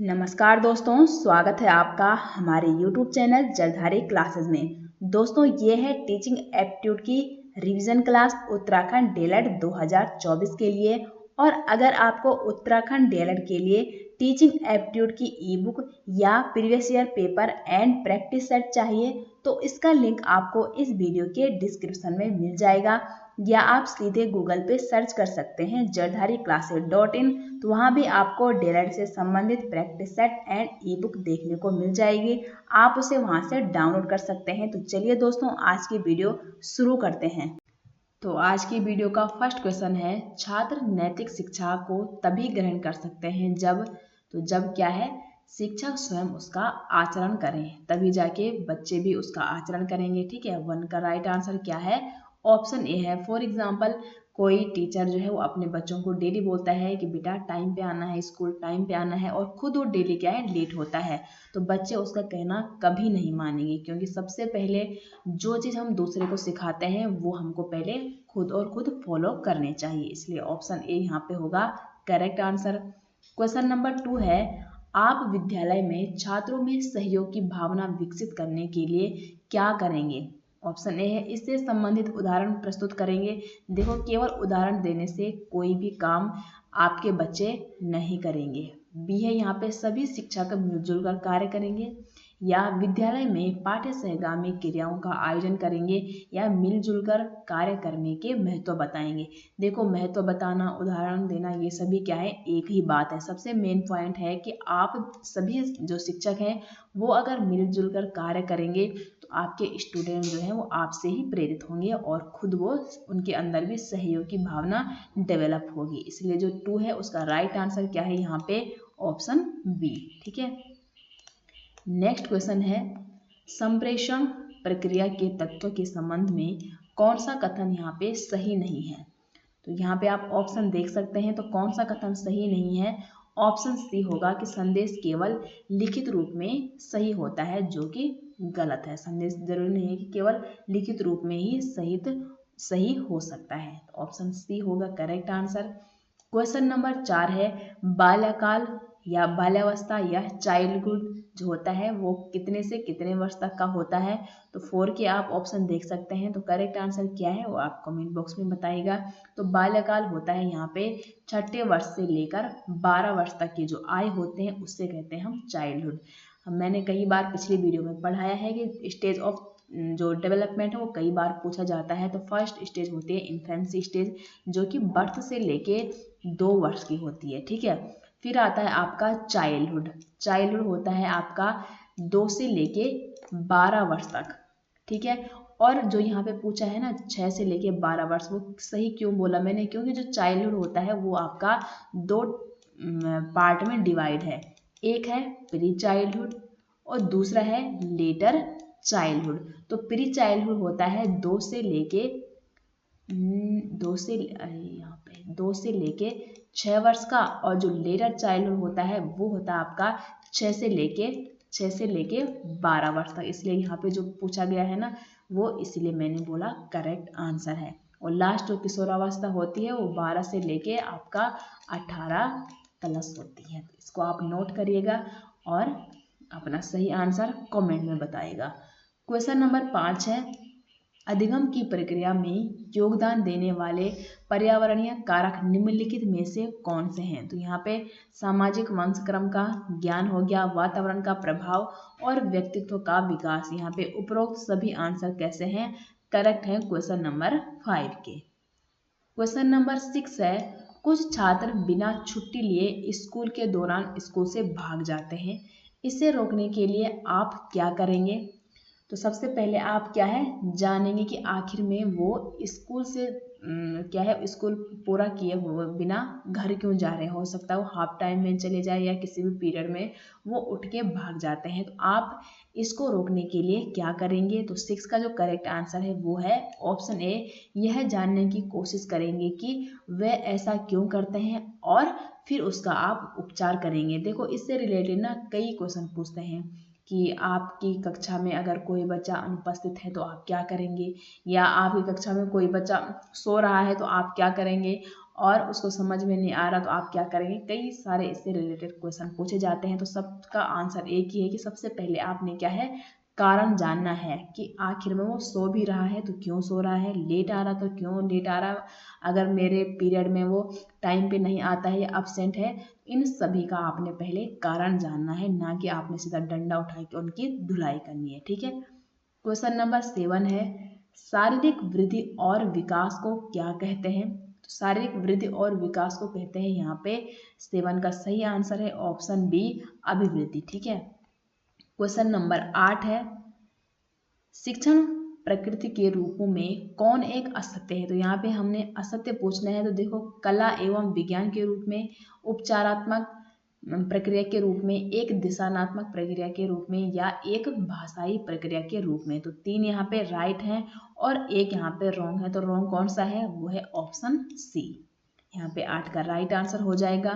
नमस्कार दोस्तों, स्वागत है आपका हमारे YouTube चैनल जलधारी क्लासेस में। दोस्तों, ये है टीचिंग एप्टीट्यूड की रिवीजन क्लास उत्तराखंड डीएलएड 2024 के लिए। और अगर आपको उत्तराखंड डीएलएड के लिए टीचिंग एप्टीट्यूड की ई बुक या previous year paper and practice set चाहिए तो इसका लिंक आपको इस वीडियो के डिस्क्रिप्शन में मिल जाएगा, या आप सीधे गूगल पे सर्च कर सकते हैं jaldhariClasses.in। तो वहाँ भी आपको डीएलएड से संबंधित practice set and E book देखने को मिल जाएगी। आप उसे वहाँ से डाउनलोड कर सकते हैं। तो चलिए दोस्तों, आज की वीडियो शुरू करते हैं। तो आज की वीडियो का फर्स्ट क्वेश्चन है, छात्र नैतिक शिक्षा को तभी ग्रहण कर सकते हैं जब क्या है, शिक्षक स्वयं उसका आचरण करें, तभी जाके बच्चे भी उसका आचरण करेंगे। ठीक है, 1 का राइट आंसर क्या है, ऑप्शन ए है। फॉर एग्जाम्पल, कोई टीचर जो है वो अपने बच्चों को डेली बोलता है कि बेटा टाइम पे आना है, स्कूल टाइम पे आना है, और खुद वो डेली क्या है, लेट होता है, तो बच्चे उसका कहना कभी नहीं मानेंगे, क्योंकि सबसे पहले जो चीज़ हम दूसरे को सिखाते हैं वो हमको पहले खुद फॉलो करने चाहिए। इसलिए ऑप्शन ए यहाँ पे होगा करेक्ट आंसर। क्वेश्चन नंबर 2 है, आप विद्यालय में छात्रों में सहयोग की भावना विकसित करने के लिए क्या करेंगे। ऑप्शन ए है, इससे संबंधित उदाहरण प्रस्तुत करेंगे। देखो, केवल उदाहरण देने से कोई भी काम आपके बच्चे नहीं करेंगे। बी है यहाँ पे, सभी शिक्षक मिलजुल कर कार्य करेंगे, या विद्यालय में पाठ्य सहगामी क्रियाओं का आयोजन करेंगे, या मिलजुल कर कार्य करने के महत्व बताएंगे। देखो, महत्व बताना, उदाहरण देना, ये सभी क्या है, एक ही बात है। सबसे मेन पॉइंट है कि आप सभी जो शिक्षक हैं वो अगर मिलजुल कर कार्य करेंगे तो आपके स्टूडेंट जो हैं वो आपसे ही प्रेरित होंगे, और खुद वो उनके अंदर भी सहयोग की भावना डेवलप होगी। इसलिए जो 2 है उसका राइट आंसर क्या है यहाँ पे, ऑप्शन बी। ठीक है, नेक्स्ट क्वेश्चन है, संप्रेषण प्रक्रिया के तत्व के संबंध में कौन सा कथन यहाँ पे सही नहीं है। तो यहाँ पे आप ऑप्शन देख सकते हैं, तो कौन सा कथन सही नहीं है, ऑप्शन सी होगा कि संदेश केवल लिखित रूप में सही होता है, जो कि गलत है। संदेश जरूरी नहीं है कि केवल लिखित रूप में ही सही हो सकता है। तो ऑप्शन सी होगा करेक्ट आंसर। क्वेश्चन नंबर 4 है, बाल्यकाल या बाल्यावस्था या चाइल्डहुड जो होता है वो कितने से कितने वर्ष तक का होता है। तो 4 के आप ऑप्शन देख सकते हैं, तो करेक्ट आंसर क्या है वो आप कमेंट बॉक्स में बताइएगा। तो बाल्यकाल होता है यहाँ पे 6ठे वर्ष से लेकर 12 वर्ष तक की जो आयु होते हैं उससे कहते हैं हम चाइल्डहुड। मैंने कई बार पिछली वीडियो में पढ़ाया है कि स्टेज ऑफ जो डेवलपमेंट है वो कई बार पूछा जाता है। तो फर्स्ट स्टेज होती है इन्फेंसी स्टेज, जो कि बर्थ से लेके 2 वर्ष की होती है। ठीक है, फिर आता है आपका चाइल्डहुड। चाइल्डहुड होता है आपका 2 से लेके 12 वर्ष तक। ठीक है, और जो यहाँ पे पूछा है ना 6 से लेके 12 वर्ष, वो सही क्यों बोला मैंने, क्योंकि जो चाइल्डहुड होता है वो आपका 2 पार्ट में डिवाइड है। एक है प्री चाइल्डहुड और दूसरा है लेटर चाइल्डहुड। तो प्री चाइल्डहुड होता है 2 से लेके 2 से लेके 6 वर्ष का, और जो लेटर चाइल्डहुड होता है वो होता है आपका 6 से लेके 12 वर्ष तक। इसलिए यहाँ पे जो पूछा गया है ना वो इसलिए मैंने बोला करेक्ट आंसर है। और लास्ट जो किशोरावस्था होती है वो 12 से लेके आपका 18 प्लस होती है। इसको आप नोट करिएगा और अपना सही आंसर कमेंट में बताइएगा। क्वेश्चन नंबर 5 है, अधिगम की प्रक्रिया में योगदान देने वाले पर्यावरणीय कारक निम्नलिखित में से कौन से हैं। तो यहाँ पे सामाजिक वंशक्रम का ज्ञान हो गया, वातावरण का प्रभाव और व्यक्तित्व का विकास। यहाँ पे उपरोक्त सभी आंसर कैसे हैं, करेक्ट है क्वेश्चन नंबर 5 के। क्वेश्चन नंबर 6 है, कुछ छात्र बिना छुट्टी लिए स्कूल के दौरान स्कूल से भाग जाते हैं, इसे रोकने के लिए आप क्या करेंगे। तो सबसे पहले आप क्या है जानेंगे कि आखिर में वो स्कूल से क्या है स्कूल पूरा किए हुए बिना घर क्यों जा रहे हैं। हो सकता है वो हाफ टाइम में चले जाए या किसी भी पीरियड में वो उठ के भाग जाते हैं। तो आप इसको रोकने के लिए क्या करेंगे। तो 6 का जो करेक्ट आंसर है वो है ऑप्शन ए, यह जानने की कोशिश करेंगे कि वे ऐसा क्यों करते हैं और फिर उसका आप उपचार करेंगे। देखो, इससे रिलेटेड ना कई क्वेश्चन पूछते हैं कि आपकी कक्षा में अगर कोई बच्चा अनुपस्थित है तो आप क्या करेंगे, या आपकी कक्षा में कोई बच्चा सो रहा है तो आप क्या करेंगे, और उसको समझ में नहीं आ रहा तो आप क्या करेंगे, कई सारे इससे रिलेटेड क्वेश्चन पूछे जाते हैं, तो सबका आंसर एक ही है कि सबसे पहले आपने क्या है, कारण जानना है कि आखिर में वो सो भी रहा है तो क्यों सो रहा है, लेट आ रहा तो क्यों लेट आ रहा, अगर मेरे पीरियड में वो टाइम पे नहीं आता है या absent है, इन सभी का आपने पहले कारण जानना है, ना कि आपने सीधा डंडा उठा के उनकी धुलाई करनी है। ठीक है। क्वेश्चन नंबर 7 है, शारीरिक वृद्धि और विकास को क्या कहते हैं? तो शारीरिक वृद्धि और विकास को कहते हैं यहाँ पे 7 का सही आंसर है ऑप्शन बी, अभिवृद्धि। ठीक है। क्वेश्चन नंबर 8 है, शिक्षण प्रकृति के रूपों में कौन एक असत्य है? तो यहाँ पे हमने असत्य पूछना है, तो देखो कला एवं विज्ञान के रूप में, उपचारात्मक प्रक्रिया के रूप में, एक दिशानात्मक प्रक्रिया के रूप में, या एक भाषाई प्रक्रिया के रूप में। तो 3 यहाँ पे राइट हैं और एक यहाँ पे रॉन्ग है, तो रॉन्ग कौन सा है, वो है ऑप्शन सी। यहाँ पे 8 का राइट आंसर हो जाएगा।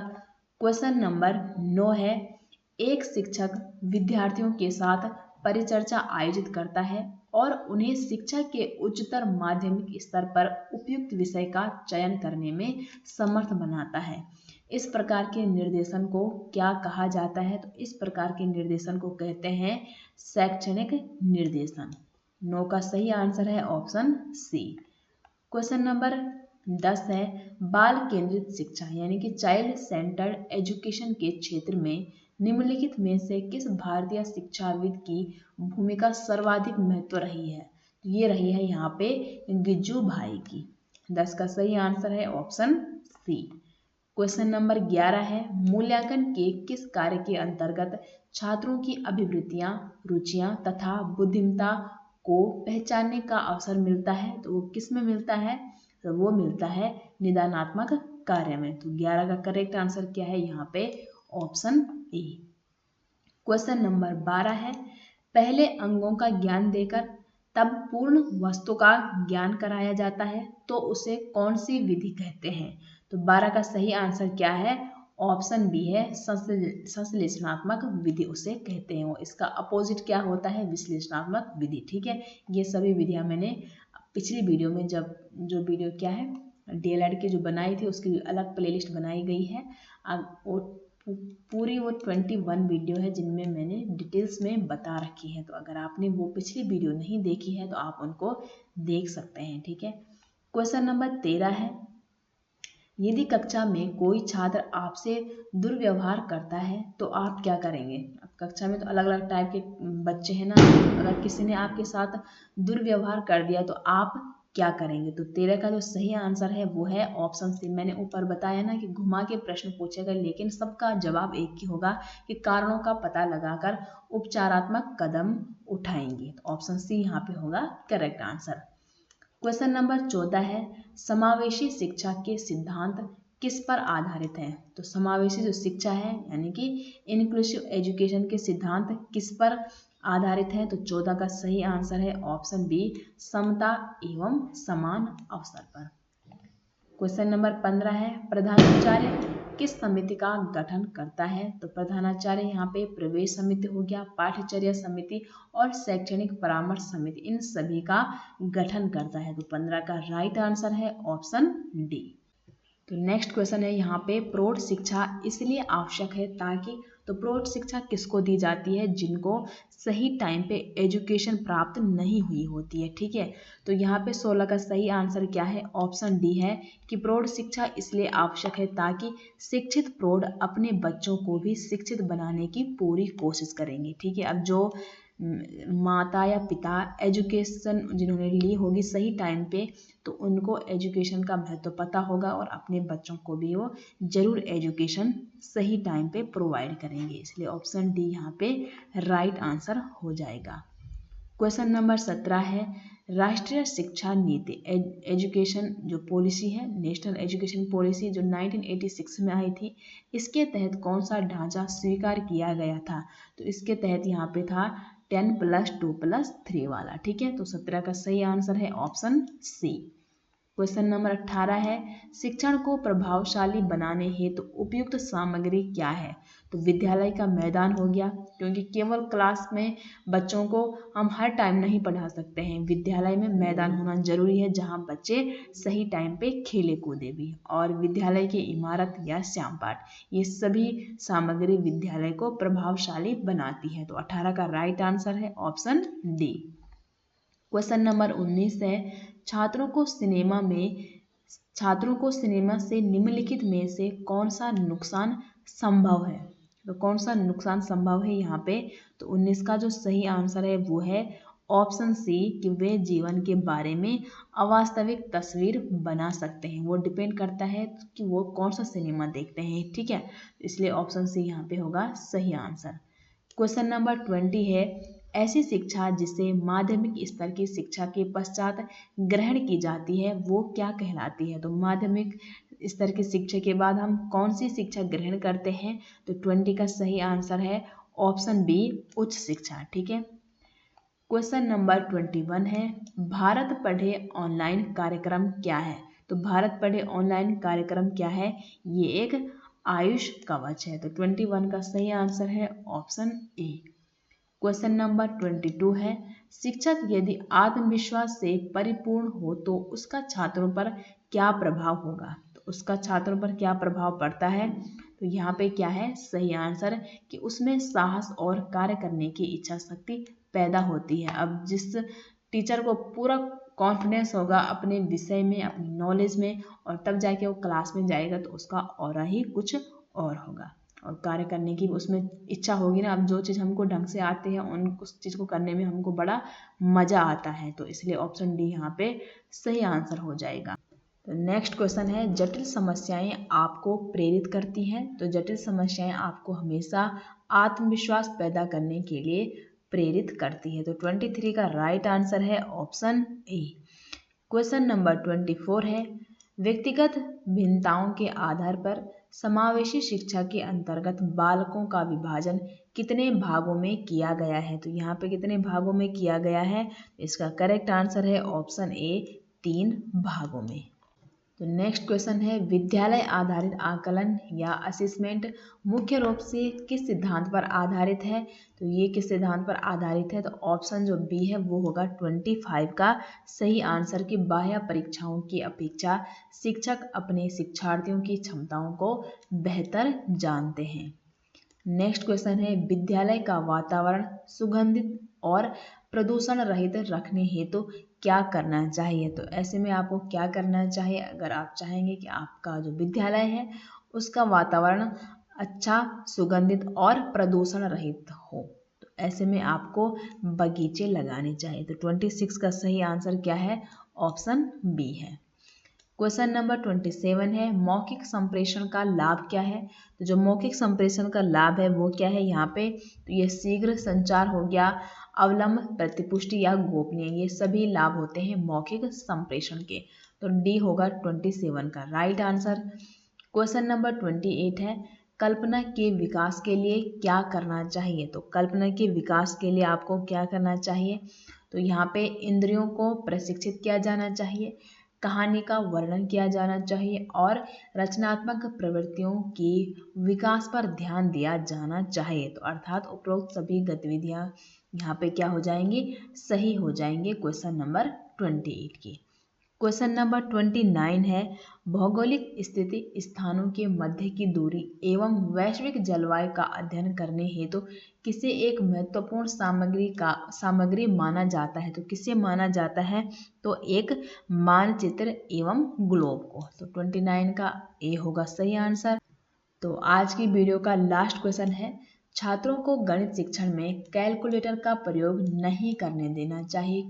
क्वेश्चन नंबर 9 है, एक शिक्षक विद्यार्थियों के साथ परिचर्चा आयोजित करता है और उन्हें शिक्षा के उच्चतर माध्यमिक स्तर पर उपयुक्त विषय का चयन करने में समर्थ बनाता है। इस प्रकार के निर्देशन को क्या कहा जाता है? तो इस प्रकार के निर्देशन को कहते हैं शैक्षणिक निर्देशन। 9 का सही आंसर है ऑप्शन सी। क्वेश्चन नंबर 10 है, बाल केंद्रित शिक्षा यानी कि चाइल्ड सेंटर्ड एजुकेशन के क्षेत्र में निम्नलिखित में से किस भारतीय शिक्षाविद की भूमिका सर्वाधिक महत्व रही है? तो ये रही है यहाँ पे गिज्जू भाई की। 10 का सही आंसर है ऑप्शन सी। क्वेश्चन नंबर 11 है, मूल्यांकन के किस कार्य के अंतर्गत छात्रों की अभिवृत्तियां, रुचियां तथा बुद्धिमत्ता को पहचानने का अवसर मिलता है? तो वो किस में मिलता है? तो वो मिलता है निदानात्मक कार्य में। तो 11 का करेक्ट आंसर क्या है यहाँ पे, ऑप्शन ए। क्वेश्चन नंबर 12 है, पहले अंगों का ज्ञान देकर तब पूर्ण वस्तु का ज्ञान कराया जाता है तो उसे कौन सी विधि कहते हैं? तो 12 का सही आंसर क्या है, ऑप्शन बी है संश्लेषणात्मक विधि उसे कहते हैं। वो इसका अपोजिट क्या होता है, विश्लेषणात्मक विधि। ठीक है। ये सभी विधियां मैंने पिछली वीडियो में, जब जो वीडियो क्या है डीएलएड की जो बनाई थी उसकी अलग प्लेलिस्ट बनाई गई है। वो पूरी वो 21 वीडियो है जिनमें मैंने डिटेल्स में बता रखी है, तो अगर आपने वो पिछली वीडियो नहीं देखी है तो आप उनको देख सकते हैं। ठीक है। क्वेश्चन नंबर 13 है, यदि कक्षा में कोई छात्र आपसे दुर्व्यवहार करता है तो आप क्या करेंगे? अब कक्षा में तो अलग अलग टाइप के बच्चे हैं ना, अगर किसी ने आपके साथ दुर्व्यवहार कर दिया तो आप क्या करेंगे? तो 13 का जो सही आंसर है वो है ऑप्शन सी। मैंने ऊपर बताया ना कि घुमा के प्रश्न पूछेगा, लेकिन सबका जवाब एक ही होगा कि कारणों का पता लगाकर उपचारात्मक कदम उठाएंगे। तो ऑप्शन सी यहाँ पे होगा करेक्ट आंसर। क्वेश्चन नंबर 14 है, समावेशी शिक्षा के सिद्धांत किस पर आधारित है? तो समावेशी जो शिक्षा है यानी कि इंक्लूसिव एजुकेशन के सिद्धांत किस पर आधारित है? तो 14 का सही आंसर है ऑप्शन बी, समता एवं समान अवसर पर। क्वेश्चन नंबर 15 है, प्रधानाचार्य किस समिति का गठन करता है? तो प्रधानाचार्य यहाँ पे प्रवेश समिति हो गया, पाठ्यचर्या समिति और शैक्षणिक परामर्श समिति, इन सभी का गठन करता है। तो 15 का राइट आंसर है ऑप्शन डी। तो नेक्स्ट क्वेश्चन है यहाँ पे, प्रौढ़ शिक्षा इसलिए आवश्यक है ताकि, तो प्रौढ़ शिक्षा किसको दी जाती है? जिनको सही टाइम पे एजुकेशन प्राप्त नहीं हुई होती है। ठीक है। तो यहाँ पे 16 का सही आंसर क्या है, ऑप्शन डी है कि प्रौढ़ शिक्षा इसलिए आवश्यक है ताकि शिक्षित प्रौढ़ अपने बच्चों को भी शिक्षित बनाने की पूरी कोशिश करेंगे। ठीक है। अब जो माता या पिता एजुकेशन जिन्होंने ली होगी सही टाइम पे, तो उनको एजुकेशन का महत्व पता होगा और अपने बच्चों को भी वो जरूर एजुकेशन सही टाइम पे प्रोवाइड करेंगे। इसलिए ऑप्शन डी यहाँ पे राइट आंसर हो जाएगा। क्वेश्चन नंबर 17 है, राष्ट्रीय शिक्षा नीति एजुकेशन जो पॉलिसी है, नेशनल एजुकेशन पॉलिसी जो 1986 में आई थी, इसके तहत कौन सा ढांचा स्वीकार किया गया था? तो इसके तहत यहाँ पे था 10+2+3 वाला। ठीक है। तो 17 का सही आंसर है ऑप्शन सी। क्वेश्चन नंबर 18 है, शिक्षण को प्रभावशाली बनाने हेतु उपयुक्त सामग्री क्या है? तो विद्यालय का मैदान हो गया, क्योंकि केवल क्लास में बच्चों को हम हर टाइम नहीं पढ़ा सकते हैं। विद्यालय में मैदान होना जरूरी है जहां बच्चे सही टाइम पे खेले कूदे भी। और विद्यालय की इमारत या श्याम पाठ, ये सभी सामग्री विद्यालय को प्रभावशाली बनाती है। तो 18 का राइट आंसर है ऑप्शन डी। क्वेश्चन नंबर 19 है, छात्रों को सिनेमा से निम्नलिखित में से कौन सा नुकसान संभव है? तो कौन सा नुकसान संभव है यहाँ पे? तो 19 का जो सही आंसर है वो है ऑप्शन सी, कि वे जीवन के बारे में अवास्तविक तस्वीर बना सकते हैं। वो डिपेंड करता है कि वो कौन सा सिनेमा देखते हैं, ठीक है। इसलिए ऑप्शन सी यहाँ पे होगा सही आंसर। क्वेश्चन नंबर 20 है, ऐसी शिक्षा जिसे माध्यमिक स्तर की शिक्षा के पश्चात ग्रहण की जाती है वो क्या कहलाती है? तो माध्यमिक स्तर की शिक्षा के बाद हम कौन सी शिक्षा ग्रहण करते हैं? तो 20 का सही आंसर है ऑप्शन बी, उच्च शिक्षा, ठीक है। क्वेश्चन नंबर 21 है, भारत पढ़े ऑनलाइन कार्यक्रम क्या है? तो भारत पढ़े ऑनलाइन कार्यक्रम क्या है? ये एक आयुष कवच है। तो 21 का सही आंसर है ऑप्शन ए। क्वेश्चन नंबर 22 है, शिक्षक यदि आत्मविश्वास से परिपूर्ण हो तो उसका छात्रों पर क्या प्रभाव होगा? तो उसका छात्रों पर क्या प्रभाव पड़ता है? तो यहाँ पे क्या है सही आंसर, कि उसमें साहस और कार्य करने की इच्छा शक्ति पैदा होती है। अब जिस टीचर को पूरा कॉन्फिडेंस होगा अपने विषय में, अपनी नॉलेज में, और तब जाके वो क्लास में जाएगा तो उसका ऑरा ही कुछ और होगा, और कार्य करने की उसमें इच्छा होगी ना। अब जो चीज़ हमको ढंग से आती है उस चीज़ को करने में हमको बड़ा मज़ा आता है। तो इसलिए ऑप्शन डी यहाँ पे सही आंसर हो जाएगा। तो नेक्स्ट क्वेश्चन है, जटिल समस्याएं आपको प्रेरित करती हैं? तो जटिल समस्याएं आपको हमेशा आत्मविश्वास पैदा करने के लिए प्रेरित करती है। तो 23 का राइट आंसर है ऑप्शन ए। क्वेश्चन नंबर 24 है, व्यक्तिगत भिन्नताओं के आधार पर समावेशी शिक्षा के अंतर्गत बालकों का विभाजन कितने भागों में किया गया है? तो यहाँ पे कितने भागों में किया गया है? इसका करेक्ट आंसर है ऑप्शन ए, 3 भागों में। तो नेक्स्ट क्वेश्चन है, विद्यालय आधारित आकलन या असेसमेंट मुख्य रूप से किस सिद्धांत पर आधारित है? तो ये किस सिद्धांत पर आधारित है? तो ऑप्शन जो बी है वो होगा 25 का सही आंसर, की बाह्य परीक्षाओं की अपेक्षा शिक्षक अपने शिक्षार्थियों की क्षमताओं को बेहतर जानते हैं। नेक्स्ट क्वेश्चन है, विद्यालय का वातावरण सुगंधित और प्रदूषण रहित रखने हेतु क्या करना चाहिए? तो ऐसे में आपको क्या करना चाहिए अगर आप चाहेंगे कि आपका जो विद्यालय है उसका वातावरण अच्छा, सुगंधित और प्रदूषण रहित हो? तो ऐसे में आपको बगीचे लगाने चाहिए। तो 26 का सही आंसर क्या है? ऑप्शन बी है। क्वेश्चन नंबर 27 है, मौखिक संप्रेषण का लाभ क्या है? तो जो मौखिक संप्रेषण का लाभ है वो क्या है यहाँ पे? तो ये शीघ्र संचार हो गया, अवलंब, प्रतिपुष्टि या गोपनीय, ये सभी लाभ होते हैं मौखिक संप्रेषण के। तो डी होगा 27 का राइट आंसर। क्वेश्चन नंबर 28 है, कल्पना के विकास के लिए क्या करना चाहिए? तो कल्पना के विकास के लिए आपको क्या करना चाहिए? तो यहाँ पे इंद्रियों को प्रशिक्षित किया जाना चाहिए, कहानी का वर्णन किया जाना चाहिए, और रचनात्मक प्रवृत्तियों की विकास पर ध्यान दिया जाना चाहिए। तो अर्थात उपरोक्त सभी गतिविधियां यहाँ पे क्या हो जाएंगी? सही हो जाएंगे क्वेश्चन नंबर 28 की। क्वेश्चन नंबर 29 है, भौगोलिक स्थिति, स्थानों के मध्य की दूरी एवं वैश्विक जलवायु का अध्ययन करने हेतु किसे एक महत्वपूर्ण सामग्री माना जाता है? तो किसे माना जाता है? तो एक मानचित्र एवं ग्लोब को। तो 29 का ए होगा सही आंसर। तो आज की वीडियो का लास्ट क्वेश्चन है, छात्रों को गणित शिक्षण में कैलकुलेटर का प्रयोग नहीं करने देना चाहिए,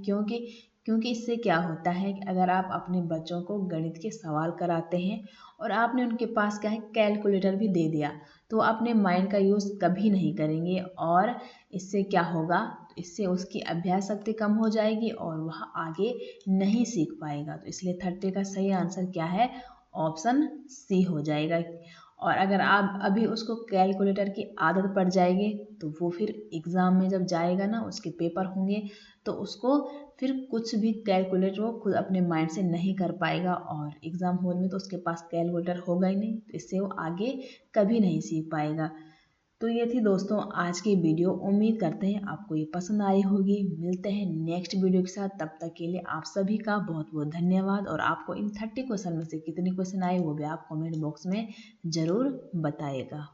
क्योंकि इससे क्या होता है कि अगर आप अपने बच्चों को गणित के सवाल कराते हैं और आपने उनके पास क्या है कैलकुलेटर भी दे दिया, तो अपने माइंड का यूज़ कभी नहीं करेंगे, और इससे क्या होगा? तो इससे उसकी अभ्यास शक्ति कम हो जाएगी और वह आगे नहीं सीख पाएगा। तो इसलिए 30 का सही आंसर क्या है? ऑप्शन सी हो जाएगा। और अगर आप अभी उसको कैलकुलेटर की आदत पड़ जाएगी तो वो फिर एग्ज़ाम में जब जाएगा ना, उसके पेपर होंगे तो उसको फिर कुछ भी कैलकुलेटर वो खुद अपने माइंड से नहीं कर पाएगा, और एग्ज़ाम हॉल में तो उसके पास कैलकुलेटर होगा ही नहीं, तो इससे वो आगे कभी नहीं सीख पाएगा। तो ये थी दोस्तों आज की वीडियो। उम्मीद करते हैं आपको ये पसंद आई होगी। मिलते हैं नेक्स्ट वीडियो के साथ, तब तक के लिए आप सभी का बहुत बहुत धन्यवाद। और आपको इन 30 क्वेश्चन में से कितने क्वेश्चन आए वो भी आप कमेंट बॉक्स में ज़रूर बताइएगा।